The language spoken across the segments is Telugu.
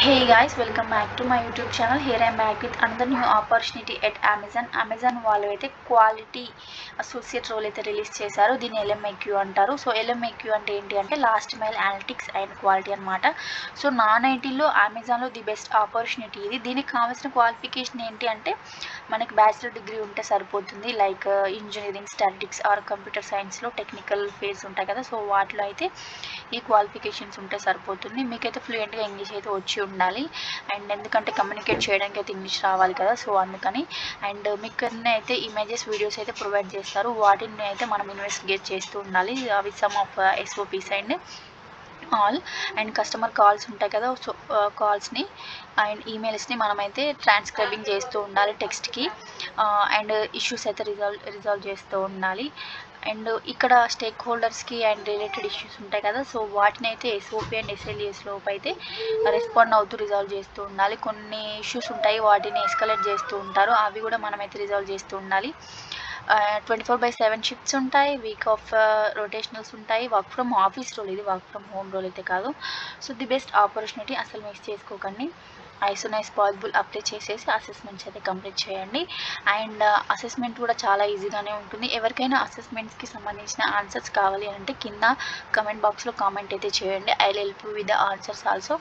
Hey guys, welcome back to my YouTube channel. Here I am back with another new opportunity at Amazon. Amazon వాళ్ళు అయితే క్వాలిటీ అసోసియేట్ రోల్ అయితే రిలీజ్ చేశారు. దీన్ని LMAQ అంటారు. సో LMAQ అంటే ఏంటి అంటే last mile analytics and quality అనమాట. సో నాన్ ఐటీలో అమెజాన్లో ది బెస్ట్ ఆపర్చునిటీ ఇది. దీనికి కావాల్సిన క్వాలిఫికేషన్ ఏంటి అంటే మనకి బ్యాచిలర్ డిగ్రీ ఉంటే సరిపోతుంది. Like engineering, statistics or computer సైన్స్లో టెక్నికల్ ఫీల్డ్స్ ఉంటాయి కదా. సో వాటిలో అయితే ఈ క్వాలిఫికేషన్స్ ఉంటే సరిపోతుంది. మీకైతే ఫ్లూయెంట్గా ఇంగ్లీష్ అయితే వచ్చి ఉండాలి. అండ్ ఎందుకంటే కమ్యూనికేట్ చేయడానికి అయితే ఇంగ్లీష్ రావాలి కదా. సో అందుకని అండ్ మీకు అయితే ఇమేజెస్, వీడియోస్ అయితే ప్రొవైడ్ చేస్తారు. వాటిని అయితే మనం ఇన్వెస్టిగేట్ చేస్తూ ఉండాలి. అవి some of SOPs and all. And customer calls ఉంటాయి కదా. సో కాల్స్ని అండ్ ఈమెయిల్స్ని మనమైతే ట్రాన్స్క్రైబింగ్ చేస్తూ ఉండాలి టెక్స్ట్కి. అండ్ ఇష్యూస్ అయితే రిజాల్వ్ చేస్తూ ఉండాలి. అండ్ ఇక్కడ స్టేక్ హోల్డర్స్కి అండ్ రిలేటెడ్ ఇష్యూస్ ఉంటాయి కదా. సో వాటిని అయితే SOP అండ్ SLAs లోపు అయితే రెస్పాండ్ అవుతూ రిజాల్వ్ చేస్తూ ఉండాలి. కొన్ని ఇష్యూస్ ఉంటాయి, వాటిని ఎస్కలేట్ చేస్తూ ఉంటారు. అవి కూడా మనమైతే రిజాల్వ్ చేస్తూ ఉండాలి. 24/7 షిఫ్ట్స్ ఉంటాయి. వీక్ ఆఫ్ రొటేషనల్స్ ఉంటాయి. వర్క్ ఫ్రమ్ ఆఫీస్ రోల్, ఇది వర్క్ ఫ్రమ్ హోమ్ రోల్ అయితే కాదు. సో ది బెస్ట్ ఆపర్చునిటీ, అసలు మిస్ చేసుకోకండి. As soon as possible apply చేసేసి అసెస్మెంట్స్ అయితే కంప్లీట్ చేయండి. అండ్ అసెస్మెంట్ కూడా చాలా ఈజీగానే ఉంటుంది. ఎవరికైనా అసెస్మెంట్స్కి సంబంధించిన ఆన్సర్స్ కావాలి అంటే కింద కమెంట్ బాక్స్లో కామెంట్ అయితే చేయండి. I will help you with the answers also.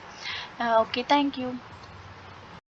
Okay, thank you.